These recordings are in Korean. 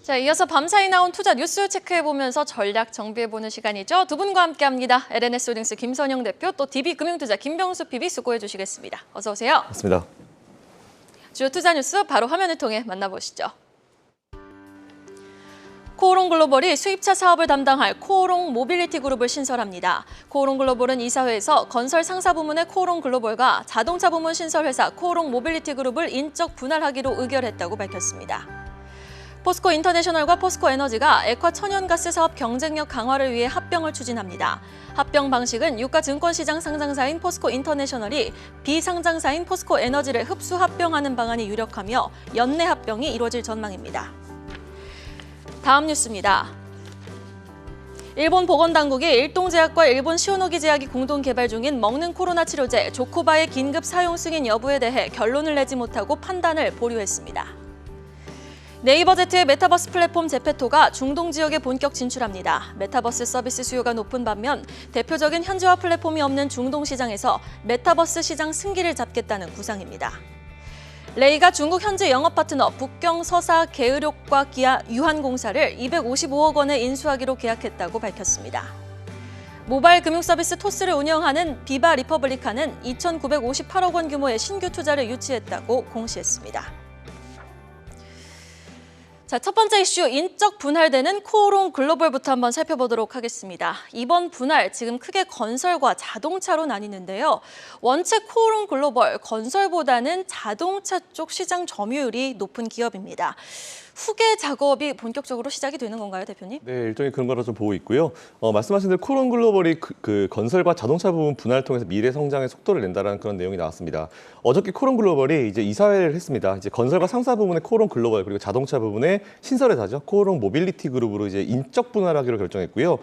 자, 이어서 밤사이 나온 투자 뉴스 체크해보면서 전략 정비해보는 시간이죠. 두 분과 함께합니다. LNS홀딩스 김선영 대표, 또 DB금융투자 김병수 PB 수고해주시겠습니다. 어서 오세요. 맞습니다. 주요 투자 뉴스 바로 화면을 통해 만나보시죠. 코오롱 글로벌이 수입차 사업을 담당할 코오롱 모빌리티 그룹을 신설합니다. 코오롱 글로벌은 이사회에서 건설 상사 부문의 코오롱 글로벌과 자동차 부문 신설 회사 코오롱 모빌리티 그룹을 인적 분할하기로 의결했다고 밝혔습니다. 포스코 인터내셔널과 포스코 에너지가 액화 천연가스 사업 경쟁력 강화를 위해 합병을 추진합니다. 합병 방식은 유가 증권시장 상장사인 포스코 인터내셔널이 비상장사인 포스코 에너지를 흡수 합병하는 방안이 유력하며 연내 합병이 이루어질 전망입니다. 다음 뉴스입니다. 일본 보건당국이 일동제약과 일본 시오노기 제약이 공동 개발 중인 먹는 코로나 치료제 조코바의 긴급 사용 승인 여부에 대해 결론을 내지 못하고 판단을 보류했습니다. 네이버제트의 메타버스 플랫폼 제페토가 중동 지역에 본격 진출합니다. 메타버스 서비스 수요가 높은 반면 대표적인 현지화 플랫폼이 없는 중동 시장에서 메타버스 시장 승기를 잡겠다는 구상입니다. 레이가 중국 현지 영업 파트너 북경 서사 계의료과 기아 유한공사를 255억 원에 인수하기로 계약했다고 밝혔습니다. 모바일 금융 서비스 토스를 운영하는 비바 리퍼블리카는 2,958억 원 규모의 신규 투자를 유치했다고 공시했습니다. 자, 첫 번째 이슈, 인적 분할되는 코오롱 글로벌부터 한번 살펴보도록 하겠습니다. 이번 분할 지금 크게 건설과 자동차로 나뉘는데요. 원체 코오롱 글로벌, 건설보다는 자동차 쪽 시장 점유율이 높은 기업입니다. 후계 작업이 본격적으로 시작이 되는 건가요, 대표님? 네, 일종의 그런 거라 좀 보고 있고요. 말씀하신 대로 코오롱 글로벌이 그 건설과 자동차 부분 분할을 통해서 미래 성장의 속도를 낸다라는 그런 내용이 나왔습니다. 어저께 코오롱 글로벌이 이제 이사회를 했습니다. 이제 건설과 상사 부분의 코오롱 글로벌 그리고 자동차 부분의 신설회사죠. 코오롱 모빌리티 그룹으로 이제 인적 분할하기로 결정했고요.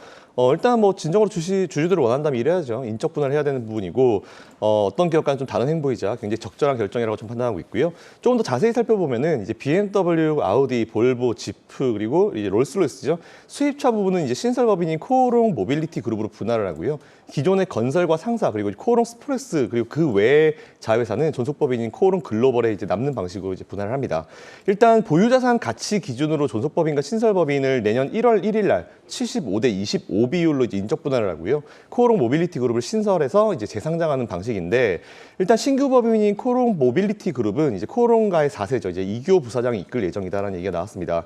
일단 뭐 진정으로 주주들을 원한다면 이래야죠. 인적 분할해야 되는 부분이고 어떤 기업과는 좀 다른 행보이자 굉장히 적절한 결정이라고 좀 판단하고 있고요. 조금 더 자세히 살펴보면은 이제 BMW, 아우디, 볼보, 지프 그리고 이제 롤스로이스죠. 수입차 부분은 이제 신설법인인 코오롱 모빌리티 그룹으로 분할을 하고요. 기존의 건설과 상사 그리고 코오롱 스프레스 그리고 그 외의 자회사는 존속법인인 코오롱 글로벌에 이제 남는 방식으로 이제 분할을 합니다. 일단 보유자산 가치 기준으로 존속법인과 신설법인을 내년 1월 1일 날 75대 25 비율로 이제 인적 분할을 하고요. 코오롱 모빌리티 그룹을 신설해서 이제 재상장하는 방식인데 일단 신규 법인인 코오롱 모빌리티 그룹은 이제 코오롱가의 4세죠. 이제 이규호 부사장이 이끌 예정이다라는 얘기가 나왔습니다.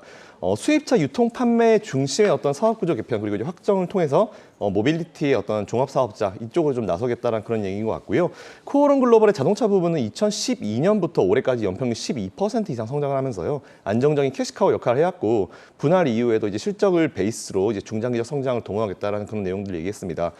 수입차 유통 판매 중심의 어떤 사업 구조 개편 그리고 이제 확정을 통해서 모빌리티의 어떤 종합 사업자 이쪽으로 좀 나서겠다는 그런 얘기인 것 같고요. 코오롱 글로벌의 자동차 부분은 2012년부터 올해까지 연평균 12% 이상 성장을 하면서요. 안정적인 캐시카우 역할을 해왔고 분할 이후에도 이제 실적을 베이스로 이제 중장기적 성장을 도모하겠다라는 그런 내용들을 얘기했습니다.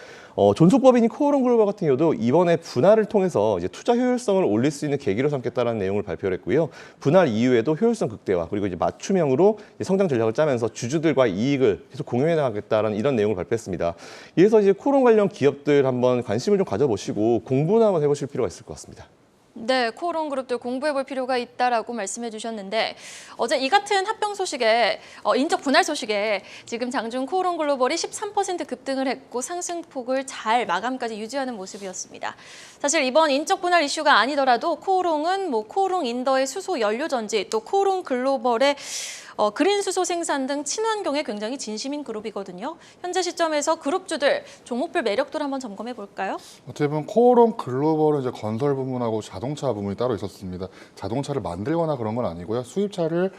존속법인인 코오롱 글로벌 같은 경우도 이번에 분할을 통해서 이제 투자 효율성을 올릴 수 있는 계기로 삼겠다라는 내용을 발표를 했고요. 분할 이후에도 효율성 극대화 그리고 이제 맞춤형으로 성장 전략을 짜면서 주주들과 이익을 계속 공유해 나가겠다라는 이런 내용을 발표했습니다. 이래서 이제 코오롱 관련 기업들 한번 관심을 좀 가져보시고 공부나 한번 해보실 필요가 있을 것 같습니다. 네, 코오롱 그룹도 공부해볼 필요가 있다라고 말씀해 주셨는데 어제 이 같은 합병 소식에 인적 분할 소식에 지금 장중 코오롱 글로벌이 13% 급등을 했고 상승폭을 잘 마감까지 유지하는 모습이었습니다. 사실 이번 인적 분할 이슈가 아니더라도 코오롱은 코오롱 인더의 수소 연료 전지 또 코오롱 글로벌의 그린 수소 생산 등 친환경에 굉장히 진심인 그룹이거든요. 현재 시점에서 그룹주들 종목별 매력도를 한번 점검해 볼까요? 어떻게 보면 코오롱 글로벌은 이제 건설 부문하고 자동차 부문이 따로 있었습니다. 자동차를 만들거나 그런 건 아니고요. 수입차를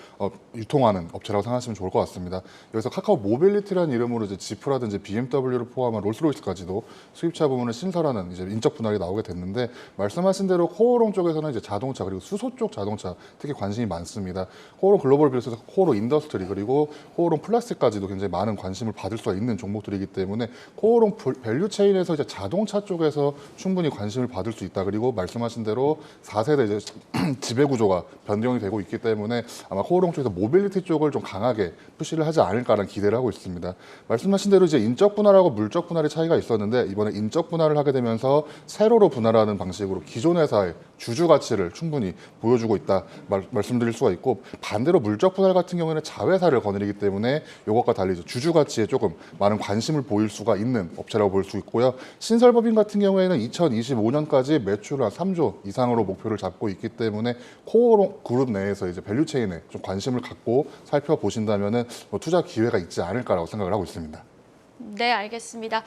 유통하는 업체라고 생각하시면 좋을 것 같습니다. 여기서 카카오 모빌리티라는 이름으로 이제 지프라든지 BMW를 포함한 롤스로이스까지도 수입차 부문을 신설하는 이제 인적 분할이 나오게 됐는데 말씀하신 대로 코오롱 쪽에서는 이제 자동차 그리고 수소 쪽 자동차 특히 관심이 많습니다. 코오롱 글로벌 비롯해서 코오롱 인더스트리 그리고 코오롱 플라스틱까지도 굉장히 많은 관심을 받을 수가 있는 종목들이기 때문에 코오롱 밸류 체인에서 이제 자동차 쪽에서 충분히 관심을 받을 수 있다. 그리고 말씀하신 대로 4세대 이제 지배 구조가 변경이 되고 있기 때문에 아마 코오롱 쪽에서 모빌리티 쪽을 좀 강하게 푸시를 하지 않을까라는 기대를 하고 있습니다. 말씀하신 대로 이제 인적 분할하고 물적 분할의 차이가 있었는데 이번에 인적 분할을 하게 되면서 세로로 분할하는 방식으로 기존 회사의 주주 가치를 충분히 보여주고 있다 말씀드릴 수가 있고, 반대로 물적 분할 같은 경우에는 자회사를 거느리기 때문에 이것과 달리 주주 가치에 조금 많은 관심을 보일 수가 있는 업체라고 볼 수 있고요. 신설법인 같은 경우에는 2025년까지 매출을 한 3조 이상으로 목표를 잡고 있기 때문에 코오롱 그룹 내에서 이제 밸류체인에 좀 관심을 갖고 살펴보신다면은 투자 기회가 있지 않을까라고 생각을 하고 있습니다. 네, 알겠습니다.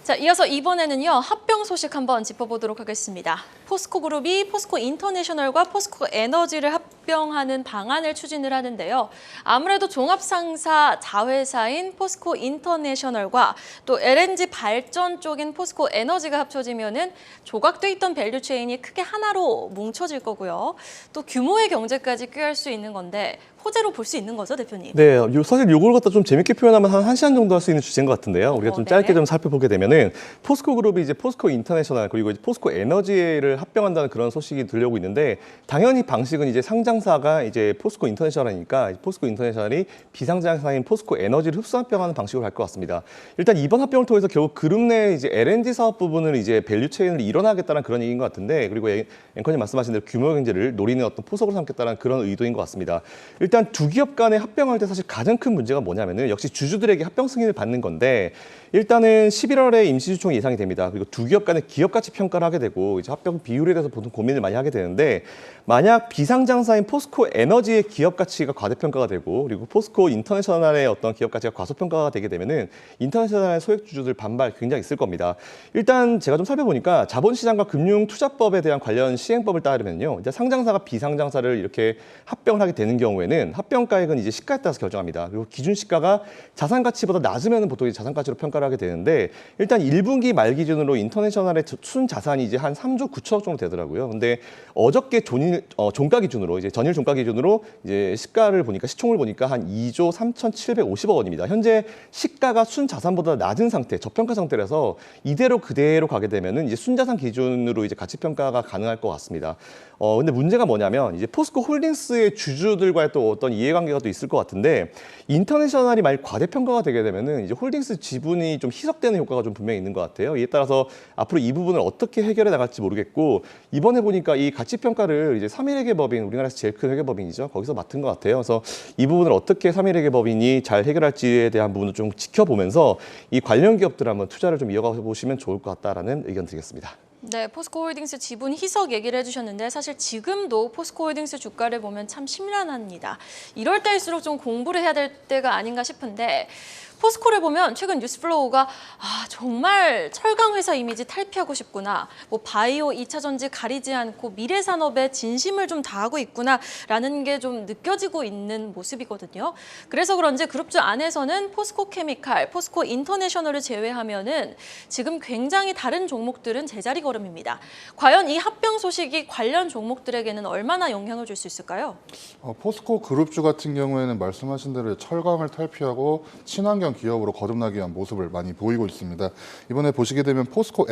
자, 이어서 이번에는요, 합병 소식 한번 짚어보도록 하겠습니다. 포스코 그룹이 포스코 인터내셔널과 포스코 에너지를 합병하는 방안을 추진을 하는데요. 아무래도 종합상사 자회사인 포스코 인터내셔널과 또 LNG 발전 쪽인 포스코 에너지가 합쳐지면은 조각돼 있던 밸류체인이 크게 하나로 뭉쳐질 거고요. 또 규모의 경제까지 꾀할 수 있는 건데 호재로 볼 수 있는 거죠, 대표님? 네, 사실 요걸 갖다 좀 재밌게 표현하면 한 1시간 정도 할 수 있는 주제인 것 같은데요. 우리가 좀 네. 짧게 좀 살펴보게 되면은 포스코 그룹이 이제 포스코 인터내셔널 그리고 이제 포스코 에너지를 합병한다는 그런 소식이 들려오고 있는데, 당연히 방식은 이제 상장사가 이제 포스코 인터내셔널이니까 포스코 인터내셔널이 비상장사인 포스코 에너지를 흡수 합병하는 방식으로 할 것 같습니다. 일단 이번 합병을 통해서 결국 그룹 내 이제 LNG 사업 부분을 이제 밸류체인을 일어나겠다는 그런 얘기인 것 같은데, 그리고 앵커님 말씀하신 대로 규모 경제를 노리는 어떤 포석으로 삼겠다는 그런 의도인 것 같습니다. 일단 두 기업 간에 합병할 때 사실 가장 큰 문제가 뭐냐면은 역시 주주들에게 합병 승인을 받는 건데, 일단은 11월에 임시주총이 예상이 됩니다. 그리고 두 기업 간의 기업 가치 평가를 하게 되고 이제 합병 비율에 대해서 보통 고민을 많이 하게 되는데, 만약 비상장사인 포스코 에너지의 기업 가치가 과대평가가 되고 그리고 포스코 인터내셔널의 어떤 기업 가치가 과소평가가 되게 되면은 인터내셔널의 소액 주주들 반발 굉장히 있을 겁니다. 일단 제가 좀 살펴보니까 자본시장과 금융투자법에 대한 관련 시행법을 따르면요, 이제 상장사가 비상장사를 이렇게 합병을 하게 되는 경우에는 합병가액은 이제 시가에 따라서 결정합니다. 그리고 기준 시가가 자산 가치보다 낮으면 보통 이제 자산 가치로 평가를 하게 되는데, 일단 1분기 말 기준으로 인터내셔널의 순 자산이 이제 한 3조 9천억 정도 되더라고요. 근데 어저께 종가 기준으로 이제 전일 종가 기준으로 이제 시가를 보니까 시총을 보니까 한 2조 3,750억 원입니다. 현재 시가가 순 자산보다 낮은 상태, 저평가 상태라서 이대로 그대로 가게 되면은 이제 순자산 기준으로 이제 가치 평가가 가능할 것 같습니다. 근데 문제가 뭐냐면 이제 포스코 홀딩스의 주주들과의 또 어떤 이해관계가 또 있을 것 같은데, 인터내셔널이 만약 과대평가가 되게 되면은 이제 홀딩스 지분이 좀 희석되는 효과가 좀 분명히 있는 것 같아요. 이에 따라서 앞으로 이 부분을 어떻게 해결해 나갈지 모르겠고, 이번에 보니까 이 가치 평가를 이제 3.1회계법인, 우리나라에서 제일 큰 회계법인이죠, 거기서 맡은 것 같아요. 그래서 이 부분을 어떻게 3.1회계법인이 잘 해결할지에 대한 부분을 좀 지켜보면서 이 관련 기업들 한번 투자를 좀 이어가 보시면 좋을 것 같다라는 의견 드리겠습니다. 네, 포스코홀딩스 지분 희석 얘기를 해주셨는데 사실 지금도 포스코홀딩스 주가를 보면 참 심란합니다. 이럴 때일수록 좀 공부를 해야 될 때가 아닌가 싶은데, 포스코를 보면 최근 뉴스플로우가 정말 철강 회사 이미지 탈피하고 싶구나, 뭐 바이오 2차 전지 가리지 않고 미래 산업에 진심을 좀 다하고 있구나라는 게 좀 느껴지고 있는 모습이거든요. 그래서 그런지 그룹주 안에서는 포스코 케미칼, 포스코 인터내셔널을 제외하면은 지금 굉장히 다른 종목들은 제자리 걸음입니다. 과연 이 합병 소식이 관련 종목들에게는 얼마나 영향을 줄 수 있을까요? 포스코 그룹주 같은 경우에는 말씀하신 대로 철강을 탈피하고 친환경 기업으로 거듭나기 위한 모습을 많이 보이고 있습니다. 이번에 보시게 되면 포스코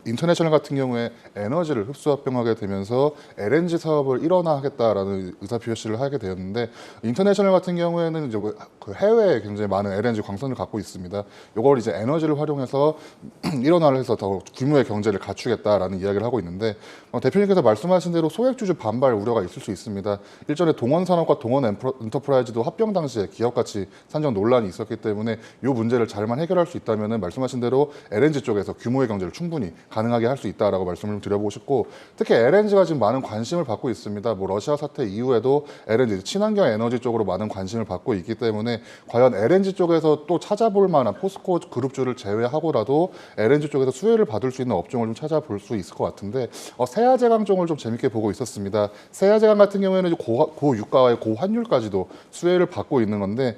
인터내셔널 같은 경우에 에너지를 흡수 합병하게 되면서 LNG 사업을 일원화하겠다라는 의사표시를 하게 되었는데, 인터내셔널 같은 경우에는 이제 그 해외에 굉장히 많은 LNG 광선을 갖고 있습니다. 이걸 이제 에너지를 활용해서 일원화를 해서 더 규모의 경제를 갖추겠다라는 이야기를 하고 있는데, 대표님께서 말씀하신 대로 소액주주 반발 우려가 있을 수 있습니다. 일전에 동원산업과 동원엔터프라이즈도 합병 당시에 기업가치 산정 논란이 있었기 때문에 이 문제를 잘만 해결할 수 있다면 말씀하신 대로 LNG 쪽에서 규모의 경제를 충분히 가능하게 할 수 있다라고 말씀을 드려보고 싶고, 특히 LNG가 지금 많은 관심을 받고 있습니다. 뭐 러시아 사태 이후에도 LNG 친환경 에너지 쪽으로 많은 관심을 받고 있기 때문에 과연 LNG 쪽에서 또 찾아볼 만한 포스코 그룹주를 제외하고라도 LNG 쪽에서 수혜를 받을 수 있는 업종을 좀 찾아볼 수 있을 것 같은데, 세아제강 쪽을 좀 재밌게 보고 있었습니다. 세아제강 같은 경우에는 고유가와의 고환율까지도 수혜를 받고 있는 건데,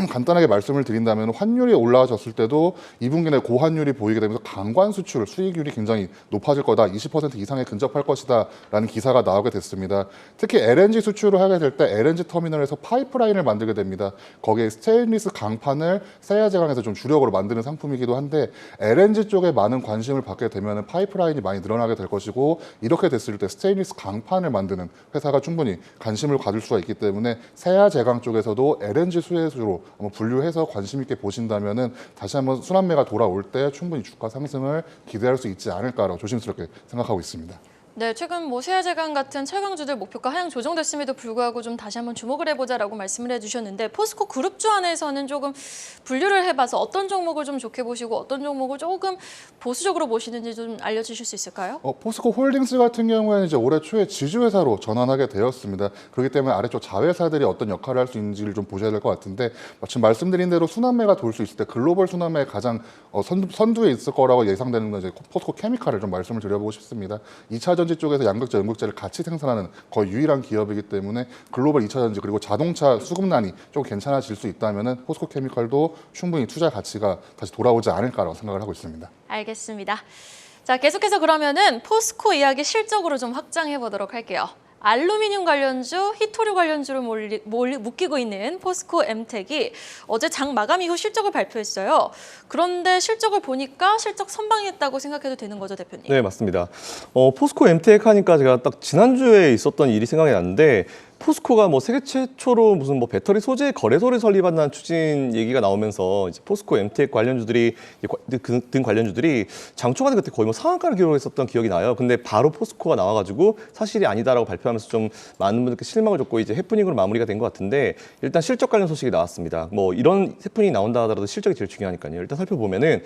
간단하게 말씀을 드린다면 환율이 올라졌을 때도 2분기 내 고환율이 보이게 되면서 강관 수출 수익률이 굉장히 높아질 거다, 20% 이상에 근접할 것이다 라는 기사가 나오게 됐습니다. 특히 LNG 수출을 하게 될 때 LNG 터미널에서 파이프라인을 만들게 됩니다. 거기에 스테인리스 강판을 세아제강에서 좀 주력으로 만드는 상품이기도 한데, LNG 쪽에 많은 관심을 받게 되면 파이프라인이 많이 늘어나게 될 것이고, 이렇게 됐을 때 스테인리스 강판을 만드는 회사가 충분히 관심을 가질 수가 있기 때문에 세아제강 쪽에서도 LNG 수혜주로 한번 분류해서 관심 있게 보신다면은 다시 한번 순환매가 돌아올 때 충분히 주가 상승을 기대할 수 있지 않을까라고 조심스럽게 생각하고 있습니다. 네, 최근 뭐 세아제강 같은 철강주들 목표가 하향 조정됐음에도 불구하고 좀 다시 한번 주목을 해보자라고 말씀을 해주셨는데 포스코 그룹주 안에서는 조금 분류를 해봐서 어떤 종목을 좀 좋게 보시고 어떤 종목을 조금 보수적으로 보시는지 좀 알려주실 수 있을까요? 포스코 홀딩스 같은 경우에는 이제 올해 초에 지주회사로 전환하게 되었습니다. 그렇기 때문에 아래쪽 자회사들이 어떤 역할을 할 수 있는지를 좀 보셔야 될 것 같은데 지금 말씀드린 대로 순환매가 돌 수 있을 때 글로벌 순환매에 가장 선두에 있을 거라고 예상되는 건 이제 포스코 케미칼을 좀 말씀을 드려보고 싶습니다. 2차 전지 쪽에서 양극재, 음극재를 같이 생산하는 거의 유일한 기업이기 때문에 글로벌 2차 전지 그리고 자동차 수급난이 좀 괜찮아질 수 있다면은 포스코 케미칼도 충분히 투자 가치가 다시 돌아오지 않을까라고 생각을 하고 있습니다. 알겠습니다. 자, 계속해서 그러면은 포스코 이야기 실적으로 좀 확장해 보도록 할게요. 알루미늄 관련주, 히토류 관련주를 묶이고 있는 포스코 엠텍이 어제 장 마감 이후 실적을 발표했어요. 그런데 실적을 보니까 실적 선방했다고 생각해도 되는 거죠, 대표님? 네, 맞습니다. 포스코 엠텍 하니까 제가 딱 지난주에 있었던 일이 생각이 났는데 포스코가 뭐 세계 최초로 무슨 뭐 배터리 소재 거래소를 설립한다는 추진 얘기가 나오면서 이제 포스코 엠텍 관련주들이 등 관련주들이 장 초반에 그때 거의 뭐 상한가를 기록했었던 기억이 나요. 근데 바로 포스코가 나와가지고 사실이 아니다라고 발표하면서 좀 많은 분들께 실망을 줬고 이제 해프닝으로 마무리가 된 것 같은데 일단 실적 관련 소식이 나왔습니다. 뭐 이런 해프닝이 나온다 하더라도 실적이 제일 중요하니까요. 일단 살펴보면은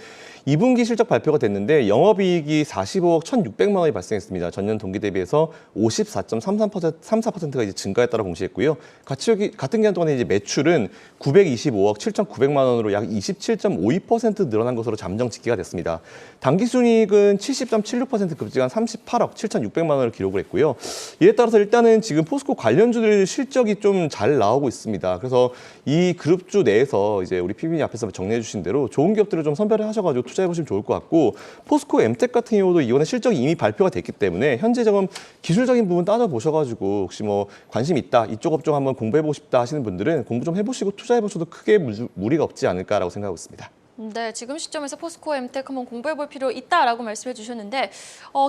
2분기 실적 발표가 됐는데 영업이익이 45억 1,600만 원이 발생했습니다. 전년 동기 대비해서 54%가 이제 증가했다고 공시했고요. 같은 기간 동안에 이제 매출은 925억 7,900만 원으로 약 27.52% 늘어난 것으로 잠정 집계가 됐습니다. 당기순이익은 70.76% 급증한 38억 7,600만 원을 기록을 했고요. 이에 따라서 일단은 지금 포스코 관련주들 실적이 좀 잘 나오고 있습니다. 그래서 이 그룹주 내에서 이제 우리 PB님 앞에서 정리해 주신 대로 좋은 기업들을 좀 선별을 하셔가지고 투자해 보시면 좋을 것 같고 포스코 엠텍 같은 경우도 이번에 실적이 이미 발표가 됐기 때문에 현재 조금 기술적인 부분 따져보셔가지고 혹시 뭐 관심 있다 이쪽 업종 한번 공부해보고 싶다 하시는 분들은 공부 좀 해보시고 투자해보셔도 크게 무리가 없지 않을까라고 생각하고 있습니다. 네, 지금 시점에서 포스코 엠텍 한번 공부해볼 필요 있다라고 말씀해 주셨는데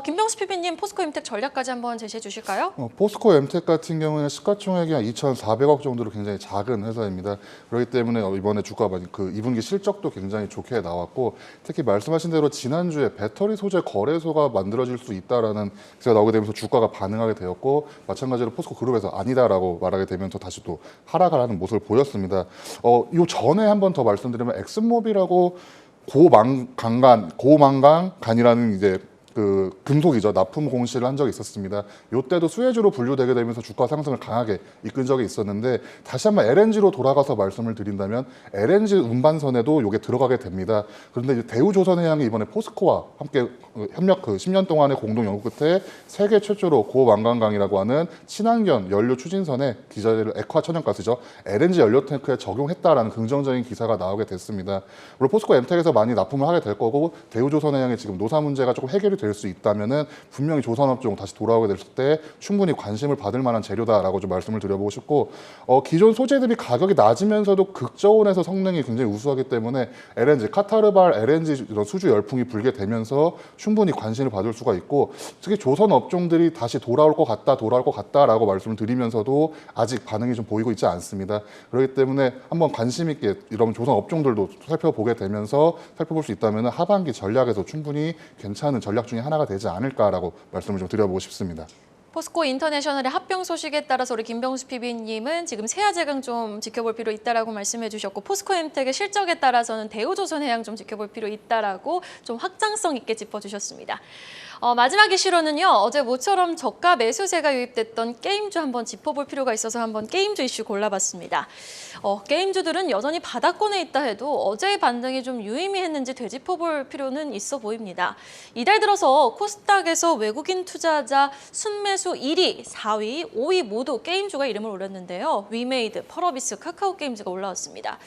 김병수 PB님 포스코 엠텍 전략까지 한번 제시해 주실까요? 포스코 엠텍 같은 경우에는 시가총액이 한 2,400억 정도로 굉장히 작은 회사입니다. 그렇기 때문에 이번에 주가가 그 2분기 실적도 굉장히 좋게 나왔고 특히 말씀하신 대로 지난주에 배터리 소재 거래소가 만들어질 수 있다라는 기사가 나오게 되면서 주가가 반응하게 되었고 마찬가지로 포스코 그룹에서 아니다라고 말하게 되면서 다시 또 하락을 하는 모습을 보였습니다. 요 전에 한 번 더 말씀드리면 엑슨모빌하고 고망강간이라는 이제 그 금속이죠. 납품 공시를 한 적이 있었습니다. 이때도 수혜주로 분류되게 되면서 주가 상승을 강하게 이끈 적이 있었는데 다시 한번 LNG로 돌아가서 말씀을 드린다면 LNG 운반선에도 이게 들어가게 됩니다. 그런데 이제 대우조선해양이 이번에 포스코와 함께 협력 10년 동안의 공동 연구 끝에 세계 최초로 고망간강이라고 하는 친환경 연료 추진선에 기자재를 액화 천연가스죠. LNG 연료 탱크에 적용했다라는 긍정적인 기사가 나오게 됐습니다. 물론 포스코 엠텍에서 많이 납품을 하게 될 거고 대우조선해양의 지금 노사 문제가 조금 해결이 될 수 있다면은 분명히 조선업종 다시 돌아오게 됐을 때 충분히 관심을 받을 만한 재료다라고 좀 말씀을 드려보고 싶고 기존 소재 대비 가격이 낮으면서도 극저온에서 성능이 굉장히 우수하기 때문에 LNG 카타르발 LNG 이런 수주 열풍이 불게 되면서 충분히 관심을 받을 수가 있고 특히 조선 업종들이 다시 돌아올 것 같다라고 말씀을 드리면서도 아직 반응이 좀 보이고 있지 않습니다. 그렇기 때문에 한번 관심 있게 이런 조선 업종들도 살펴보게 되면서 살펴볼 수 있다면 하반기 전략에서 충분히 괜찮은 전략 중에 하나가 되지 않을까라고 말씀을 좀 드려보고 싶습니다. 포스코 인터내셔널의 합병 소식에 따라서 우리 김병수 PB님은 지금 세아제강 좀 지켜볼 필요 있다라고 말씀해 주셨고 포스코 엠텍의 실적에 따라서는 대우조선해양 좀 지켜볼 필요 있다라고 좀 확장성 있게 짚어주셨습니다. 마지막 이슈로는요. 어제 모처럼 저가 매수세가 유입됐던 게임주 한번 짚어볼 필요가 있어서 한번 게임주 이슈 골라봤습니다. 게임주들은 여전히 바닥권에 있다 해도 어제의 반등이 좀 유의미했는지 되짚어볼 필요는 있어 보입니다. 이달 들어서 코스닥에서 외국인 투자자 순매수 1위, 4위, 5위 모두 게임주가 이름을 올렸는데요. 위메이드, 펄어비스, 카카오게임즈가 올라왔습니다.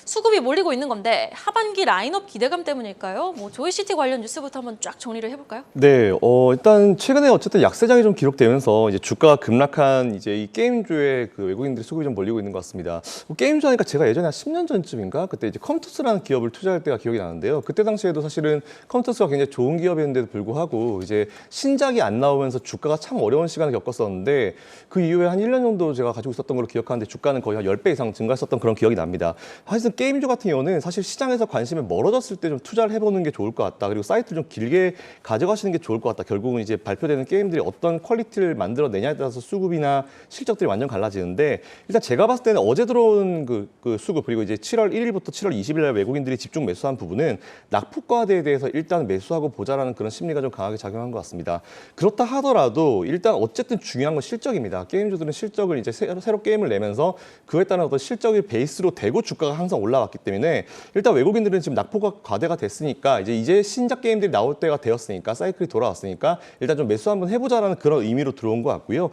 수급이 몰리고 있는 건데 하반기 라인업 기대감 때문일까요? 뭐 조이시티 관련 뉴스부터 한번 쫙 정리를 해볼까요? 네, 일단 최근에 어쨌든 약세장이 좀 기록되면서 이제 주가가 급락한 이제 이 게임주에 그 외국인들의 수급이 좀 몰리고 있는 것 같습니다. 게임주 하니까 제가 예전에 한 10년 전쯤인가 그때 이제 컴투스라는 기업을 투자할 때가 기억이 나는데요. 그때 당시에도 사실은 컴투스가 굉장히 좋은 기업이었는데도 불구하고 이제 신작이 안 나오면서 주가가 참 어려운 시간을 겪었었는데 그 이후에 한 1년 정도 제가 가지고 있었던 걸로 기억하는데 주가는 거의 한 10배 이상 증가했었던 그런 기억이 납니다. 하여튼 어쨌든 게임주 같은 경우는 사실 시장에서 관심이 멀어졌을 때 좀 투자를 해보는 게 좋을 것 같다. 그리고 사이트를 좀 길게 가져가시는 게 좋을 것 같다. 결국은 이제 발표되는 게임들이 어떤 퀄리티를 만들어내냐에 따라서 수급이나 실적들이 완전 갈라지는데 일단 제가 봤을 때는 어제 들어온 그 수급 그리고 이제 7월 1일부터 7월 20일 날 외국인들이 집중 매수한 부분은 낙폭과대에 대해서 일단 매수하고 보자라는 그런 심리가 좀 강하게 작용한 것 같습니다. 그렇다 하더라도 일단 어쨌든 중요한 건 실적입니다. 게임주들은 실적을 이제 새로 게임을 내면서 그에 따른 어떤 실적을 베이스로 대고 주가가 항상 올라왔기 때문에 일단 외국인들은 지금 낙폭과 과대가 됐으니까 이제 신작 게임들이 나올 때가 되었으니까 사이클이 돌아왔으니까 일단 좀 매수 한번 해보자라는 그런 의미로 들어온 것 같고요.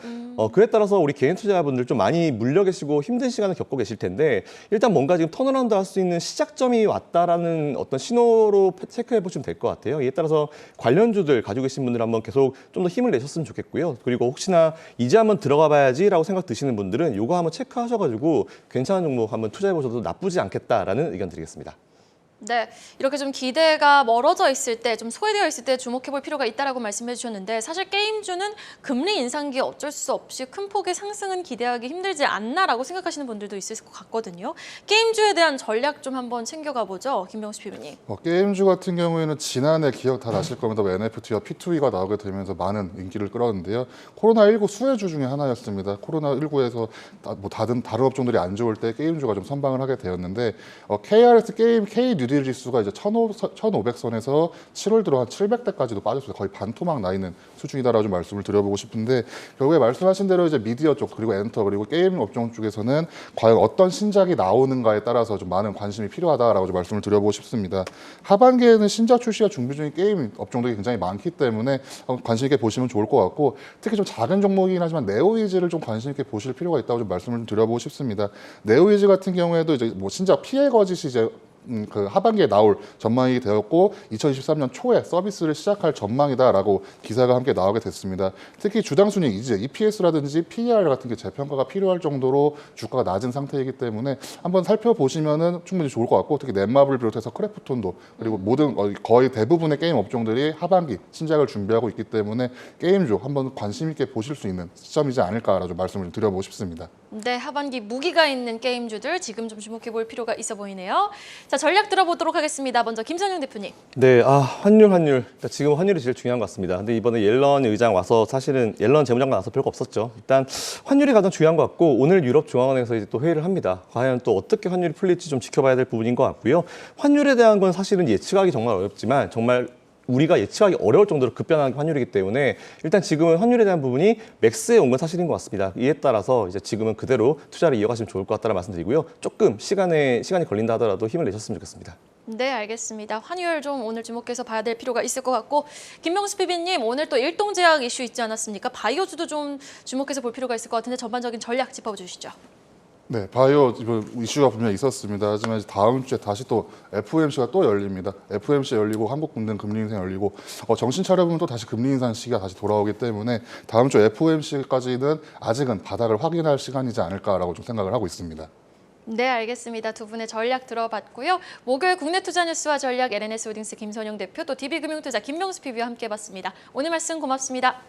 그에 따라서 우리 개인 투자자분들 좀 많이 물려 계시고 힘든 시간을 겪고 계실 텐데 일단 뭔가 지금 턴어라운드 할 수 있는 시작점이 왔다라는 어떤 신호로 체크해 보시면 될 것 같아요. 이에 따라서 관련주들 가지고 계신 분들 한번 계속 좀 더 힘을 내셨으면 좋겠고요. 그리고 혹시나 이제 한번 들어가 봐야지라고 생각 드시는 분들은 이거 한번 체크하셔가지고 괜찮은 종목 한번 투자해 보셔도 나쁘지 않겠다라는 의견 드리겠습니다. 네, 이렇게 좀 기대가 멀어져 있을 때, 좀 소외되어 있을 때 주목해볼 필요가 있다라고 말씀해 주셨는데 사실 게임주는 금리 인상기에 어쩔 수 없이 큰 폭의 상승은 기대하기 힘들지 않나라고 생각하시는 분들도 있을 것 같거든요. 게임주에 대한 전략 좀 한번 챙겨가 보죠, 김병수 PB님. 게임주 같은 경우에는 지난해 기억 다 나실 겁니다. NFT와 P2E가 나오게 되면서 많은 인기를 끌었는데요. 코로나19 수혜주 중에 하나였습니다. 코로나19에서 다른 업종들이 안 좋을 때 게임주가 좀 선방을 하게 되었는데 KRS 게임 K 지수가 이제 1,500선에서 7월 들어 한 700대까지도 빠졌어요. 거의 반토막 나 있는 수준이다라고 좀 말씀을 드려보고 싶은데 결국에 말씀하신 대로 이제 미디어 쪽 그리고 엔터 그리고 게임 업종 쪽에서는 과연 어떤 신작이 나오는가에 따라서 좀 많은 관심이 필요하다라고 좀 말씀을 드려보고 싶습니다. 하반기에는 신작 출시가 준비 중인 게임 업종들이 굉장히 많기 때문에 관심 있게 보시면 좋을 것 같고 특히 좀 작은 종목이긴 하지만 네오이즈를 좀 관심 있게 보실 필요가 있다고 좀 말씀을 드려보고 싶습니다. 네오이즈 같은 경우에도 이제 뭐 신작 피해 거짓이 이제 그 하반기에 나올 전망이 되었고 2023년 초에 서비스를 시작할 전망이다라고 기사가 함께 나오게 됐습니다. 특히 주당 순이익 이제 EPS라든지 PER 같은 게 재평가가 필요할 정도로 주가가 낮은 상태이기 때문에 한번 살펴보시면은 충분히 좋을 것 같고 특히 넷마블 비롯해서 크래프톤도 그리고 모든 거의 대부분의 게임 업종들이 하반기 신작을 준비하고 있기 때문에 게임주 한번 관심 있게 보실 수 있는 시점이지 않을까라고 좀 말씀을 드려보고 싶습니다. 네, 하반기 무기가 있는 게임주들 지금 좀 주목해볼 필요가 있어 보이네요. 자, 전략 들어보도록 하겠습니다. 먼저 김선영 대표님. 네, 환율. 지금 환율이 제일 중요한 것 같습니다. 근데 이번에 옐런 의장 와서 사실은 옐런 재무장관 와서 별거 없었죠. 일단 환율이 가장 중요한 것 같고 오늘 유럽 중앙은행에서 이제 또 회의를 합니다. 과연 또 어떻게 환율이 풀릴지 좀 지켜봐야 될 부분인 것 같고요. 환율에 대한 건 사실은 예측하기 정말 어렵지만 정말 우리가 예측하기 어려울 정도로 급변하는 환율이기 때문에 일단 지금은 환율에 대한 부분이 맥스에 온 건 사실인 것 같습니다. 이에 따라서 이제 지금은 그대로 투자를 이어가시면 좋을 것 같다는 말씀드리고요. 조금 시간이 걸린다 하더라도 힘을 내셨으면 좋겠습니다. 네, 알겠습니다. 환율 좀 오늘 주목해서 봐야 될 필요가 있을 것 같고 김병수 PB님 오늘 또 일동제약 이슈 있지 않았습니까? 바이오주도 좀 주목해서 볼 필요가 있을 것 같은데 전반적인 전략 짚어주시죠. 네, 바이오 이슈가 분명히 있었습니다. 하지만 이제 다음 주에 다시 또 FOMC가 또 열립니다. FOMC 열리고 한국은행 금리 인상 열리고 정신 차려보면 또 다시 금리 인상 시기가 다시 돌아오기 때문에 다음 주 FOMC까지는 아직은 바닥을 확인할 시간이지 않을까라고 좀 생각을 하고 있습니다. 네, 알겠습니다. 두 분의 전략 들어봤고요. 목요일 국내 투자 뉴스와 전략 LNS홀딩스 김선영 대표 또 DB금융투자 김병수 PB와 함께해봤습니다. 오늘 말씀 고맙습니다.